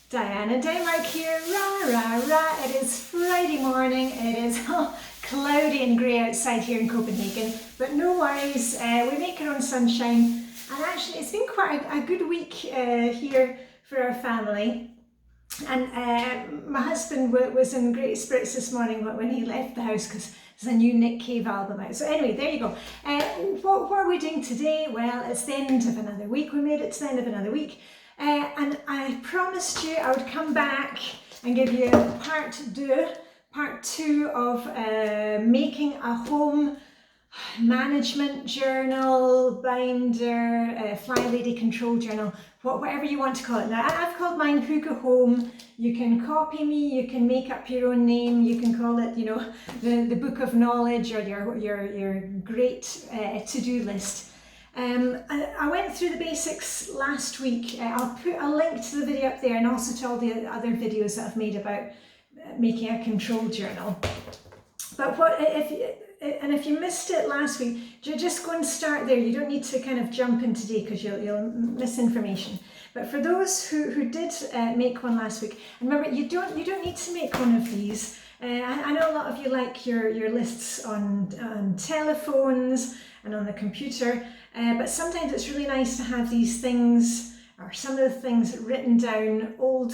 Diane and Denmark here, rah rah rah. It is Friday morning, it is cloudy and grey outside here in Copenhagen, but no worries, we make our own sunshine, and actually it's been quite a good week here for our family. And my husband was in great spirits this morning when he left the house because there's a new Nick Cave album out. So anyway, there you go. What are we doing today? Well, it's the end of another week. We made it to the end of another week. And I promised you I would come back and give you part two of making a home management journal, binder, Flylady Control Journal, whatever you want to call it. Now, I've called mine Hygge Home. You can copy me, you can make up your own name, you can call it, you know, the book of knowledge or your great to-do list. I went through the basics last week. I'll put a link to the video up there and also to all the other videos that I've made about making a control journal. But if you missed it last week, just go and start there. You don't need to kind of jump in today because you'll miss information. But for those who did make one last week, and remember, you don't need to make one of these. I know a lot of you like your lists on telephones and on the computer, but sometimes it's really nice to have these things, or some of the things written down old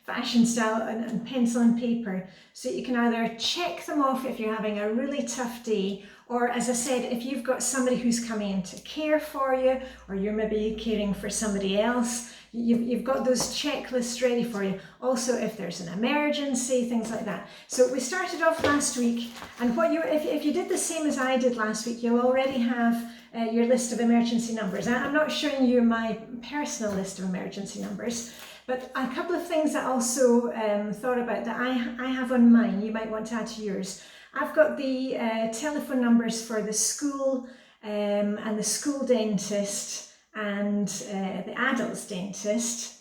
fashioned style and pencil and paper, so you can either check them off if you're having a really tough day, or as I said, if you've got somebody who's coming in to care for you, or you're maybe caring for somebody else, you've got those checklists ready for you. Also, if there's an emergency, things like that. So we started off last week, and if you did the same as I did last week, you'll already have your list of emergency numbers. I'm not showing you my personal list of emergency numbers, but a couple of things that I also thought about that I have on mine, you might want to add to yours. I've got the telephone numbers for the school and the school dentist and the adults dentist.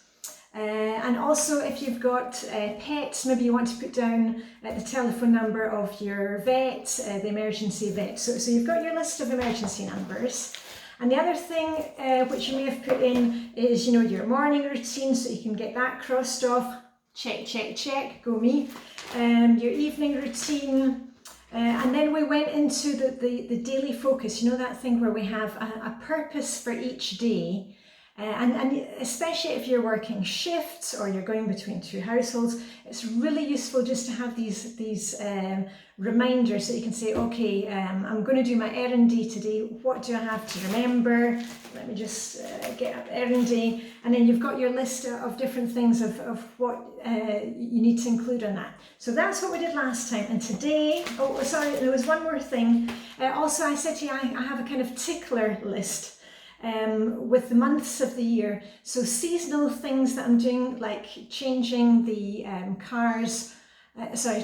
And also, if you've got pets, maybe you want to put down the telephone number of your vet, the emergency vet. So you've got your list of emergency numbers. And the other thing which you may have put in is, you know, your morning routine, so you can get that crossed off. Check, check, check, go me. Your evening routine. And then we went into the daily focus, you know, that thing where we have a purpose for each day. And especially if you're working shifts or you're going between two households, it's really useful just to have these reminders that you can say, okay, I'm going to do my errand day today. What do I have to remember? Let me just get up errand day. And then you've got your list of different things of what you need to include on that. So that's what we did last time. And today, oh, sorry, there was one more thing. Also, I said to you, I have a kind of tickler list. With the months of the year, so seasonal things that I'm doing, like changing the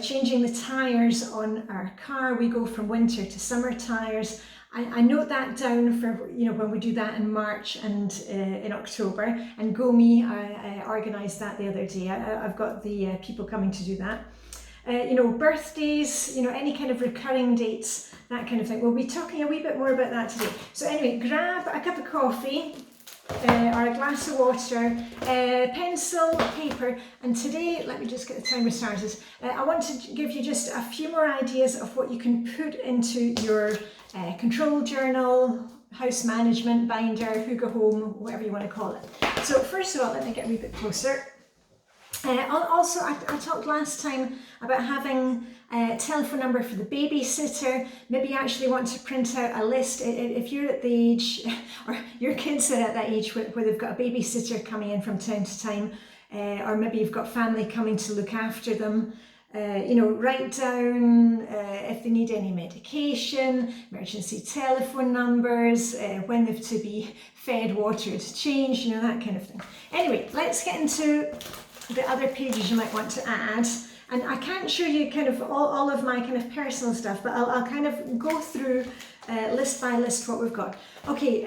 changing the tires on our car. We go from winter to summer tires. I note that down for, you know, when we do that in March and in October. And Go Me, I organised that the other day. I've got the people coming to do that. You know, birthdays, you know, any kind of recurring dates, that kind of thing. We'll be talking a wee bit more about that today. So anyway, grab a cup of coffee or a glass of water, pencil, paper, and today, let me just get the timer started. I want to give you just a few more ideas of what you can put into your control journal, house management, binder, Hygge Home, whatever you want to call it. So first of all, let me get a wee bit closer. Also, I talked last time about having a telephone number for the babysitter. Maybe you actually want to print out a list if you're at the age, or your kids are at that age where they've got a babysitter coming in from time to time, or maybe you've got family coming to look after them. You know, write down if they need any medication, emergency telephone numbers, when they've to be fed, watered, changed, you know, that kind of thing. Anyway, let's get into the other pages you might want to add. And I can't show you kind of all of my kind of personal stuff, but I'll kind of go through list by list what we've got. Okay,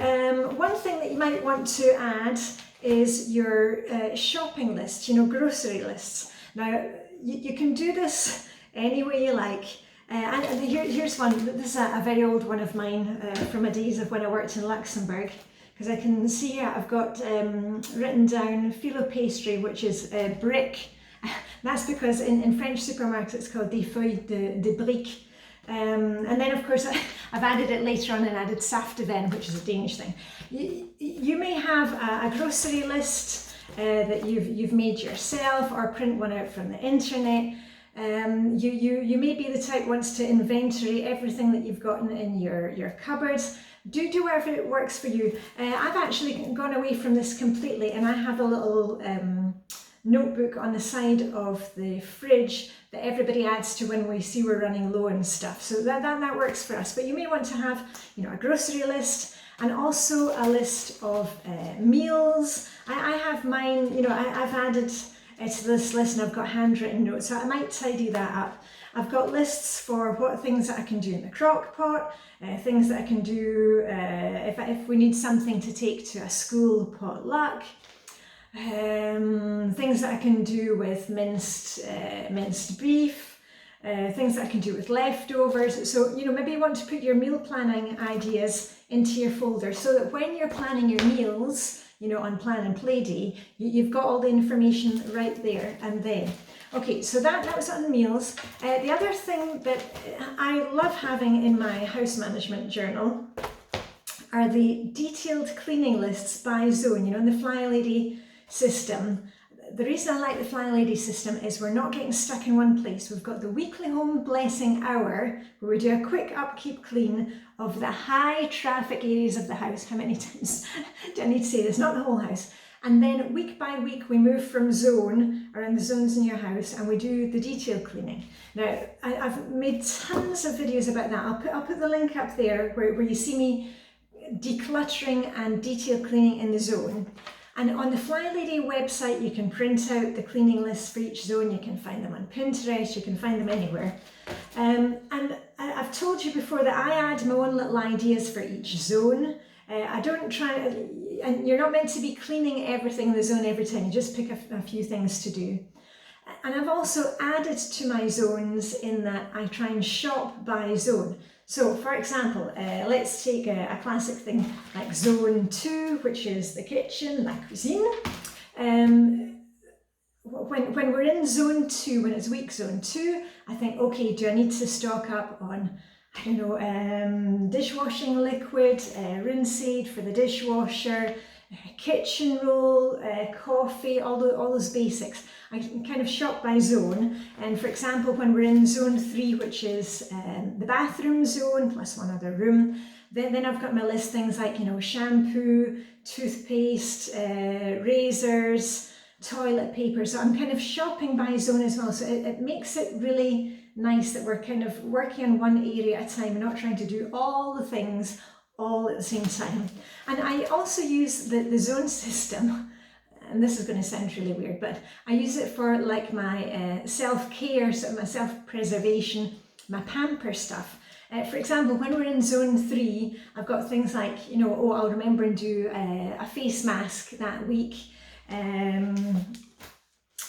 one thing that you might want to add is your shopping list, you know, grocery lists. Now, you can do this any way you like. Here's one. This is a very old one of mine from my days of when I worked in Luxembourg. because I can see here I've got written down phyllo pastry, which is brick. That's because in French supermarkets it's called des feuilles de briques. And then of course I've added it later on and added safteven, which is a Danish thing. You may have a grocery list that you've made yourself, or print one out from the internet. You may be the type who wants to inventory everything that you've got in your cupboards. Do whatever works for you. I've actually gone away from this completely, and I have a little notebook on the side of the fridge that everybody adds to when we see we're running low and stuff. So that works for us. But you may want to have, a grocery list, and also a list of meals. I have mine, I've added to this list, and I've got handwritten notes, so I might tidy that up. I've got lists for what things that I can do in the crock pot, things that I can do if we need something to take to a school potluck. Things that I can do with minced beef, things that I can do with leftovers. So, maybe you want to put your meal planning ideas into your folder so that when you're planning your meals, on Plan and Play Day, you've got all the information right there and then. Okay, so that was on meals. The other thing that I love having in my house management journal are the detailed cleaning lists by zone, in the Flylady system. The reason I like the Flylady system is we're not getting stuck in one place. We've got the weekly home blessing hour where we do a quick upkeep clean of the high traffic areas of the house. How many times do I need to say this? Not the whole house. And then week by week we move from zone, around the zones in your house, and we do the detailed cleaning. Now I've made tons of videos about that. I'll put the link up there where you see me decluttering and detailed cleaning in the zone. And on the Flylady website, you can print out the cleaning lists for each zone. You can find them on Pinterest, you can find them anywhere. And I've told you before that I add my own little ideas for each zone. I don't try, and you're not meant to be cleaning everything in the zone every time, you just pick a few things to do. And I've also added to my zones in that I try and shop by zone. So for example, let's take a classic thing like zone 2, which is the kitchen, la cuisine. When we're in zone 2, when it's week zone 2, I think, okay, do I need to stock up on, I don't know, dishwashing liquid, rinse aid for the dishwasher, kitchen roll, coffee, all those basics. I can kind of shop by zone, and for example when we're in zone 3, which is the bathroom zone plus one other room, then I've got my list, things like shampoo, toothpaste, razors, toilet paper. So I'm kind of shopping by zone as well, so it makes it really nice that we're kind of working on one area at a time and not trying to do all the things all at the same time. And I also use the zone system, and this is going to sound really weird, but I use it for like my self-care, so my self-preservation, my pamper stuff. For example, when we're in zone 3, I've got things like, I'll remember and do a face mask that week.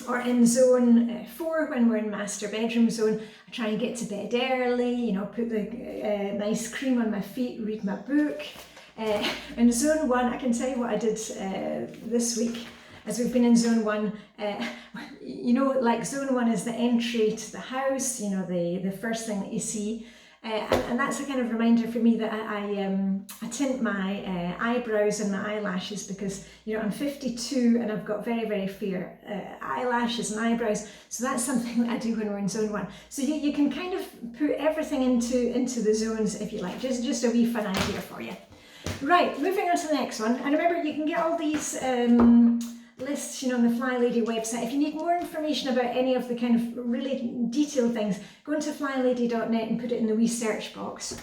Or in zone 4, when we're in master bedroom zone, I try and get to bed early, put the nice cream on my feet, read my book. In zone 1, I can tell you what I did this week, as we've been in zone 1. Like zone 1 is the entry to the house, the first thing that you see. And that's a kind of reminder for me that I tint my eyebrows and my eyelashes because, I'm 52 and I've got very, very fair eyelashes and eyebrows. So that's something that I do when we're in zone 1. So you can kind of put everything into the zones if you like, just a wee fun idea for you. Right, moving on to the next one. And remember, you can get all these lists, on the Flylady website. If you need more information about any of the kind of really detailed things, go into flylady.net and put it in the wee search box.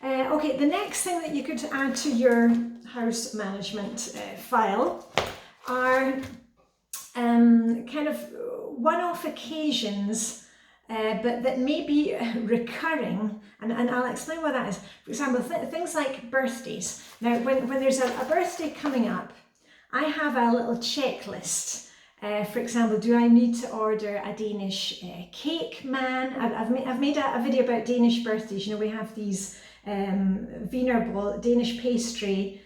Okay, the next thing that you could add to your house management file are kind of one-off occasions, but that may be recurring, and I'll explain what that is. For example, things like birthdays. Now, when there's a birthday coming up, I have a little checklist. For example, do I need to order a Danish cake man? I've made a video about Danish birthdays. We have these wienerbrød, Danish pastry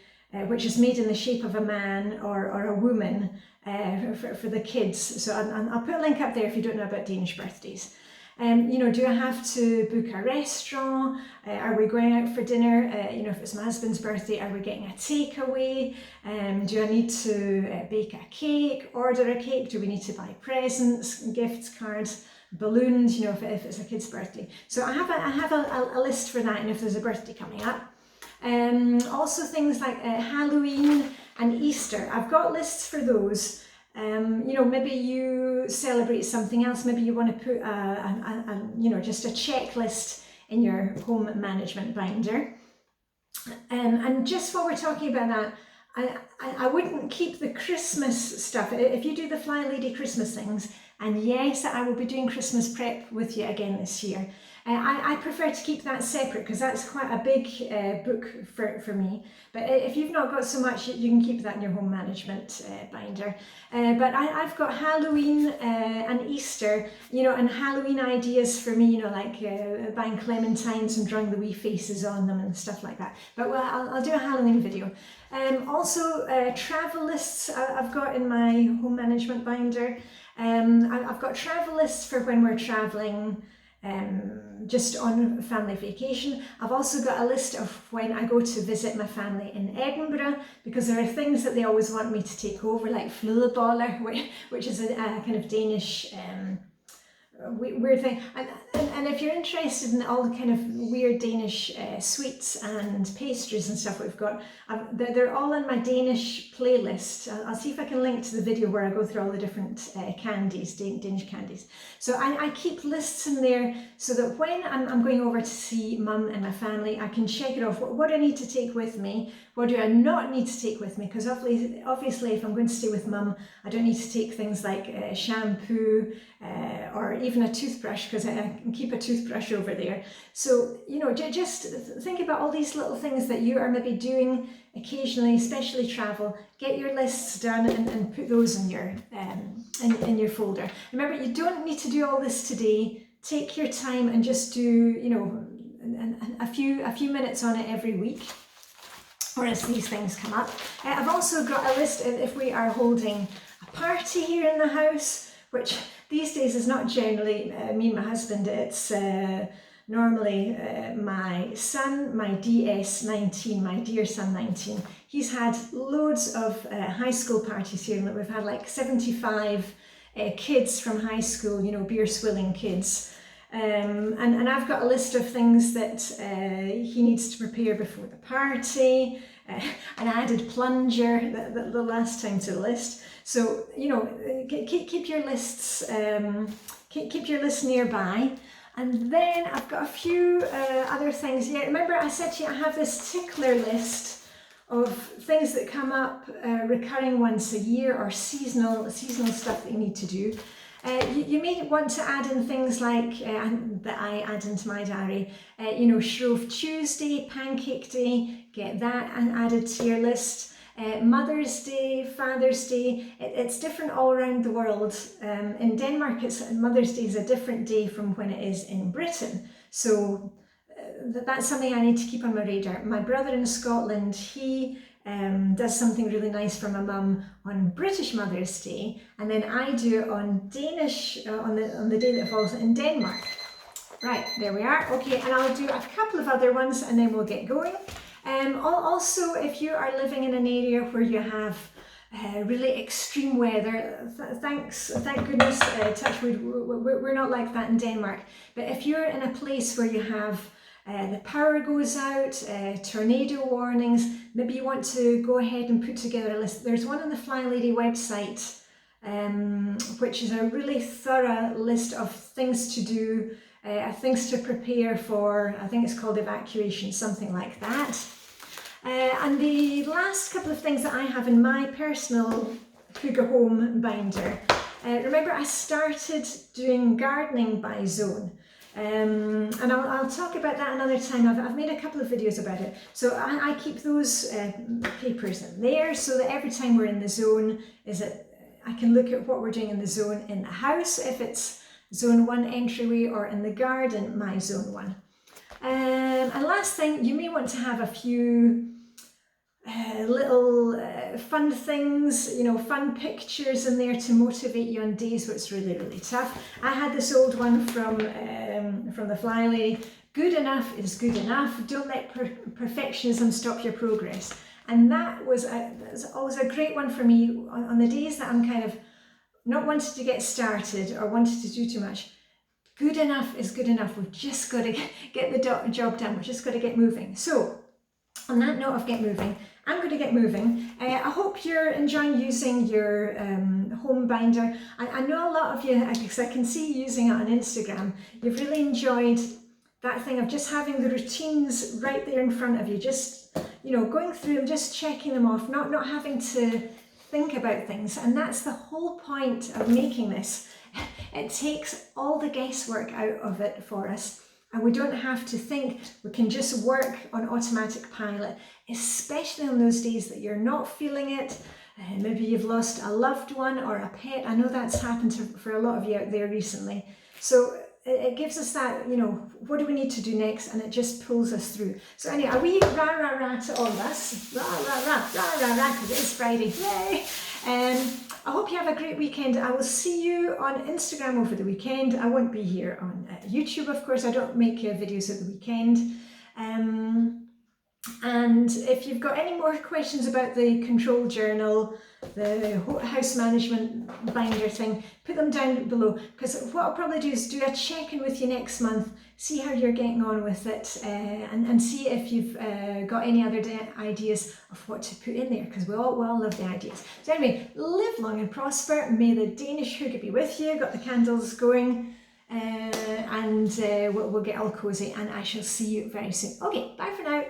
which is made in the shape of a man or a woman for the kids. So I'll put a link up there if you don't know about Danish birthdays. You know, do I have to book a restaurant? Are we going out for dinner? You know, if it's my husband's birthday, are we getting a takeaway? Do I need to bake a cake, order a cake? Do we need to buy presents, gifts, cards, balloons, you know, if it's a kid's birthday? So I have a list for that, and if there's a birthday coming up. Also things like Halloween and Easter. I've got lists for those. You know, maybe you celebrate something else. Maybe you want to put you know, just a checklist in your home management binder. And just while we're talking about that, I wouldn't keep the Christmas stuff. If you do the Flylady Christmas things, and yes, I will be doing Christmas prep with you again this year. I prefer to keep that separate because that's quite a big book for me. But if you've not got so much, you can keep that in your home management binder. But I've got Halloween and Easter, you know, and Halloween ideas for me, you know, like buying clementines and drawing the wee faces on them and stuff like that. But well, I'll do a Halloween video. Also, travel lists I've got in my home management binder. I've got travel lists for when we're traveling, just on family vacation. I've also got a list of when I go to visit my family in Edinburgh, because there are things that they always want me to take over, like Flylady, which is a kind of Danish weird thing. And if you're interested in all the kind of weird Danish sweets and pastries and stuff we've got, they're all in my Danish playlist. I'll see if I can link to the video where I go through all the different candies, Danish candies. So I keep lists in there so that when I'm going over to see mum and my family, I can check it off. What do I need to take with me? What do I not need to take with me? Because obviously if I'm going to stay with mum, I don't need to take things like shampoo or even a toothbrush, because I can keep a toothbrush over there. So, you know, just think about all these little things that you are maybe doing occasionally, especially travel. Get your lists done and put those in your folder. Remember, you don't need to do all this today. Take your time and just do, you know, a few minutes on it every week, or as these things come up. I've also got a list if we are holding a party here in the house, which these days is not generally me and my husband. It's normally my son, my DS19, my dear son 19. He's had loads of high school parties here. We've had like 75 kids from high school, you know, beer swilling kids. And I've got a list of things that he needs to prepare before the party. An added plunger the last time to the list. So, you know, keep your lists, keep your list nearby. And then I've got a few other things. Yeah, remember I said to you I have this tickler list of things that come up recurring once a year, or seasonal stuff that you need to do. You may want to add in things like, that I add into my diary, you know, Shrove Tuesday, Pancake Day, get that and added to your list. Mother's Day, Father's Day, it's different all around the world. In Denmark, Mother's Day is a different day from when it is in Britain. So that's something I need to keep on my radar. My brother in Scotland, he does something really nice for my mum on British Mother's Day, and then I do it on Danish, on the day that falls in Denmark. Right, there we are. Okay, and I'll do a couple of other ones and then we'll get going. Also, if you are living in an area where you have really extreme weather, thank goodness, touch wood, we're not like that in Denmark. But if you're in a place where you have the power goes out, tornado warnings, maybe you want to go ahead and put together a list. There's one on the Flylady website, which is a really thorough list of things to do, things to prepare for. I think it's called evacuation, something like that. And the last couple of things that I have in my personal Hygge home binder, remember I started doing gardening by zone. And I'll talk about that another time. I've made a couple of videos about it. So I keep those papers in there so that every time we're in the zone, I can look at what we're doing in the zone in the house, if it's zone 1 entryway, or in the garden, my zone 1. And last thing, you may want to have a few little fun things, you know, fun pictures in there to motivate you on days where it's really, really tough. I had this old one from the Flylady. Good enough is good enough. Don't let perfectionism stop your progress. And that was always a great one for me on the days that I'm kind of not wanting to get started or wanting to do too much. Good enough is good enough. We've just got to get the job done. We've just got to get moving. So on that note of get moving, I'm going to get moving. I hope you're enjoying using your home binder. I know a lot of you, because I can see you using it on Instagram, you've really enjoyed that thing of just having the routines right there in front of you, just, you know, going through them, just checking them off, not having to think about things. And that's the whole point of making this. It takes all the guesswork out of it for us. And we don't have to think, we can just work on automatic pilot, especially on those days that you're not feeling it. Maybe you've lost a loved one or a pet. I know that's happened for a lot of you out there recently. So it gives us that, you know, what do we need to do next? And it just pulls us through. So anyway, a wee rah, rah, rah to all of us. Rah, rah, rah, rah, rah, rah, because it is Friday. Yay! I hope you have a great weekend. I will see you on Instagram over the weekend. I won't be here on YouTube, of course. I don't make videos at the weekend. And if you've got any more questions about the control journal, the house management binder thing, put them down below, because what I'll probably do is do a check-in with you next month, see how you're getting on with it, and see if you've got any other ideas of what to put in there, because we all love the ideas. So anyway, live long and prosper. May the Danish Hygge be with you. Got the candles going, and we'll get all cozy, and I shall see you very soon. Okay, bye for now.